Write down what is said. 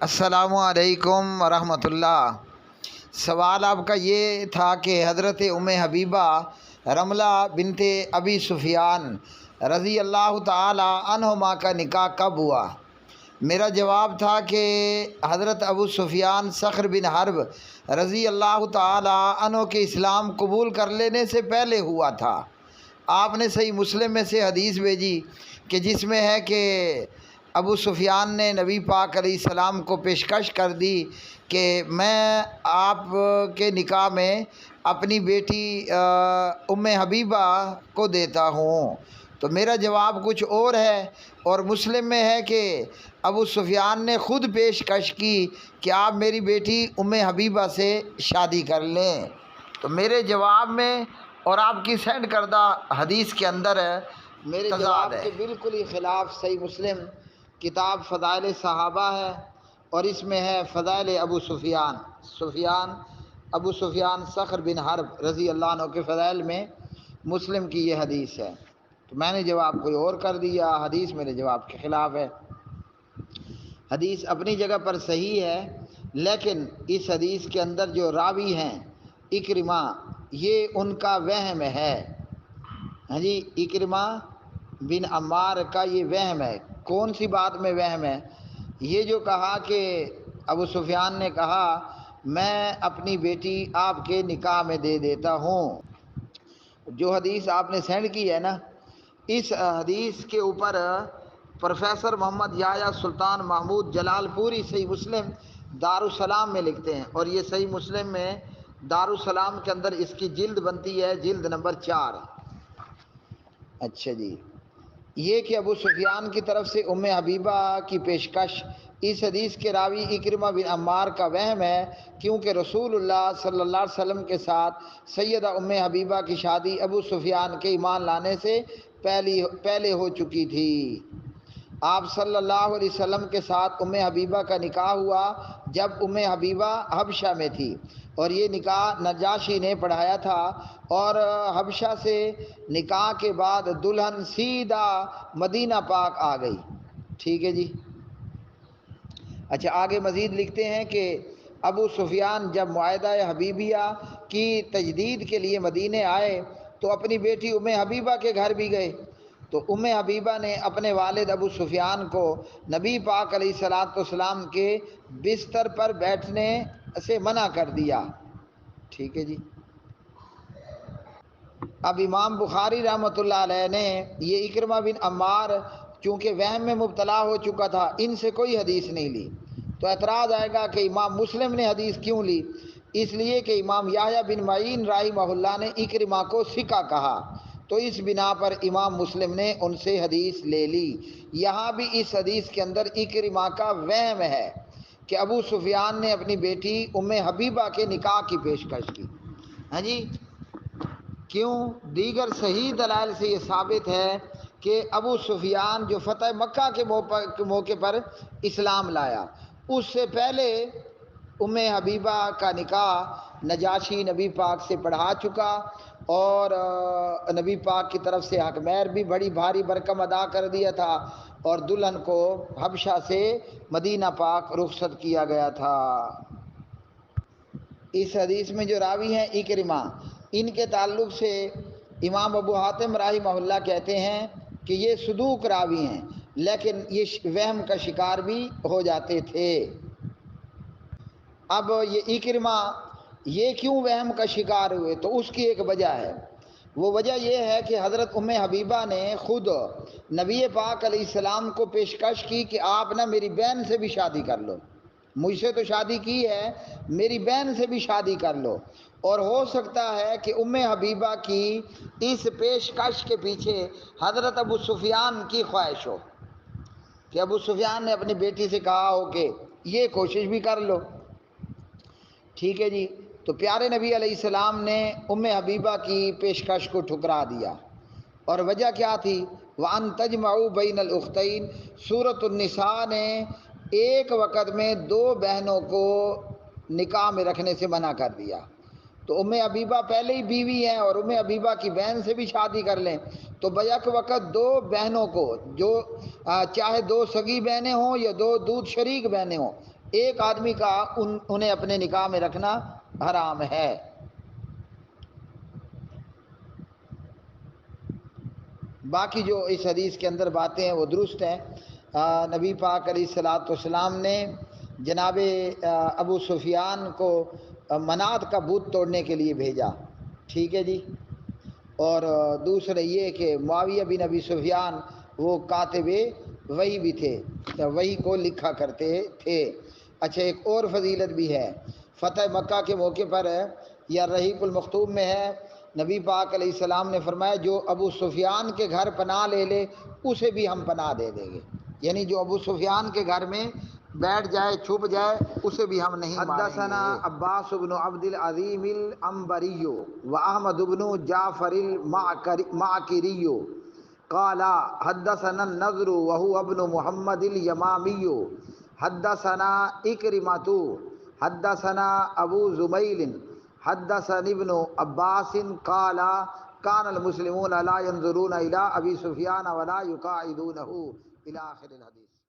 السلام علیکم ورحمۃ اللہ۔ سوال آپ کا یہ تھا کہ حضرت حبیبہ رملہ بنت ابی سفیان رضی اللہ تعالی عنہما کا نکاح کب ہوا؟ میرا جواب تھا کہ حضرت ابو سفیان صخر بن حرب رضی اللہ تعالی عنہ کے اسلام قبول کر لینے سے پہلے ہوا تھا۔ آپ نے صحیح مسلم میں سے حدیث بھیجی کہ جس میں ہے کہ ابو سفیان نے نبی پاک علیہ السلام کو پیشکش کر دی کہ میں آپ کے نکاح میں اپنی بیٹی حبیبہ کو دیتا ہوں۔ تو میرا جواب کچھ اور ہے، اور مسلم میں ہے کہ ابو سفیان نے خود پیشکش کی کہ آپ میری بیٹی حبیبہ سے شادی کر لیں۔ تو میرے جواب میں اور آپ کی سینڈ کردہ حدیث کے اندر ہے میرے جواب کے بالکل ہی خلاف صحیح مسلم کتاب فضائل صحابہ ہے، اور اس میں ہے فضائل ابو سفیان صخر بن حرب رضی اللہ عنہ کے فضائل میں مسلم کی یہ حدیث ہے۔ تو میں نے جواب کوئی اور کر دیا، حدیث میرے جواب کے خلاف ہے۔ حدیث اپنی جگہ پر صحیح ہے، لیکن اس حدیث کے اندر جو راوی ہیں اکرمہ، یہ ان کا وہم ہے۔ ہاں جی، اکرمہ بن عمار کا یہ وہم ہے۔ کون سی بات میں وہم ہے؟ یہ جو کہا کہ ابو سفیان نے کہا میں اپنی بیٹی آپ کے نکاح میں دے دیتا ہوں، جو حدیث آپ نے سینڈ کی ہے نا، اس حدیث کے اوپر پروفیسر محمد یحییٰ سلطان محمود جلال پوری صحیح مسلم دارالسلام میں لکھتے ہیں، اور یہ صحیح مسلم میں دارالسلام کے اندر اس کی جلد بنتی ہے، جلد نمبر 4۔ اچھا جی، یہ کہ ابو سفیان کی طرف سے حبیبہ کی پیشکش اس حدیث کے راوی اکرمہ بن عمار کا وہم ہے، کیونکہ رسول اللہ صلی اللہ علیہ وسلم کے ساتھ سیدہ حبیبہ کی شادی ابو سفیان کے ایمان لانے سے پہلے ہو چکی تھی۔ آپ صلی اللہ علیہ وسلم کے ساتھ حبیبہ کا نکاح ہوا جب حبیبہ حبشہ میں تھی، اور یہ نکاح نجاشی نے پڑھایا تھا، اور حبشہ سے نکاح کے بعد دلہن سیدھا مدینہ پاک آ گئی۔ ٹھیک ہے جی۔ اچھا، آگے مزید لکھتے ہیں کہ ابو سفیان جب معاہدہ حبیبیہ کی تجدید کے لیے مدینے آئے تو اپنی بیٹی حبیبہ کے گھر بھی گئے، تو حبیبہ نے اپنے والد ابو سفیان کو نبی پاک علیہ الصلوۃ والسلام کے بستر پر بیٹھنے سے منع کر دیا۔ ٹھیک ہے جی۔ اب امام بخاری رحمۃ اللہ علیہ نے یہ اکرمہ بن عمار چونکہ وہم میں مبتلا ہو چکا تھا، ان سے کوئی حدیث نہیں لی، تو اعتراض آئے گا کہ امام مسلم نے حدیث کیوں لی؟ اس لیے کہ امام یحییٰ بن معین رحمہ اللہ نے اکرمہ کو ثقہ کہا، تو اس بنا پر امام مسلم نے ان سے حدیث لے لی۔ یہاں بھی اس حدیث کے اندر اکرمہ کا وہم ہے کہ ابو سفیان نے اپنی بیٹی حبیبہ کے نکاح کی پیشکش کی۔ ہاں جی، کیوں؟ دیگر صحیح دلائل سے یہ ثابت ہے کہ ابو سفیان جو فتح مکہ کے موقع پر اسلام لایا، اس سے پہلے حبیبہ کا نکاح نجاشی نبی پاک سے پڑھا چکا، اور نبی پاک کی طرف سے حق مہر بھی بڑی بھاری برکم ادا کر دیا تھا، اور دلہن کو حبشہ سے مدینہ پاک رخصت کیا گیا تھا۔ اس حدیث میں جو راوی ہیں اکرمہ، ان کے تعلق سے امام ابو حاتم رحمہ اللہ کہتے ہیں کہ یہ صدوق راوی ہیں، لیکن یہ وہم کا شکار بھی ہو جاتے تھے۔ اب یہ اکرمہ یہ کیوں وہم کا شکار ہوئے؟ تو اس کی ایک وجہ ہے۔ وہ وجہ یہ ہے کہ حضرت حبیبہ نے خود نبی پاک علیہ السلام کو پیشکش کی کہ آپ نا میری بہن سے بھی شادی کر لو، مجھ سے تو شادی کی ہے، میری بہن سے بھی شادی کر لو۔ اور ہو سکتا ہے کہ حبیبہ کی اس پیشکش کے پیچھے حضرت ابو سفیان کی خواہش ہو، کہ ابو سفیان نے اپنی بیٹی سے کہا ہو کہ یہ کوشش بھی کر لو۔ ٹھیک ہے جی۔ تو پیارے نبی علیہ السلام نے حبیبہ کی پیشکش کو ٹھکرا دیا، اور وجہ کیا تھی؟ وَأَن تَجْمَعُوا بَيْنَ الْأُخْتَيْنِ، سورۃ النساء نے ایک وقت میں دو بہنوں کو نکاح میں رکھنے سے منع کر دیا۔ تو حبیبہ پہلے ہی بیوی ہیں، اور حبیبہ کی بہن سے بھی شادی کر لیں، تو بیک وقت دو بہنوں کو، جو چاہے دو سگی بہنیں ہوں یا دو دودھ شریک بہنیں ہوں، ایک آدمی کا انہیں اپنے نکاح میں رکھنا حرام ہے۔ باقی جو اس حدیث کے اندر باتیں ہیں وہ درست ہیں۔ نبی پاک علیہ الصلوۃ والسلام نے جناب ابو سفیان کو منات کا بت توڑنے کے لیے بھیجا، ٹھیک ہے جی۔ اور دوسرے یہ کہ معاویہ بن ابی سفیان وہ کاتب وحی بھی تھے، وحی کو لکھا کرتے تھے۔ اچھا ایک اور فضیلت بھی ہے، فتح مکہ کے موقع پر یا رحیق المختوم میں ہے، نبی پاک علیہ السلام نے فرمایا جو ابو سفیان کے گھر پناہ لے لے اسے بھی ہم پناہ دے دیں گے، یعنی جو ابو سفیان کے گھر میں بیٹھ جائے چھپ جائے اسے بھی ہم نہیں ماریں گے۔ حدثنا عباس بن عبد العظیم العنبری و احمد بن جعفر المعکری قال حدثنا النضر وهو ابن محمد الیمامی حدثنا اکرمۃ حدثنا ابو زمیل حدثني ابن عباس قال كان المسلمون لا ينظرون الى ابي سفيان ولا يقاعدونه الى اخر الحديث۔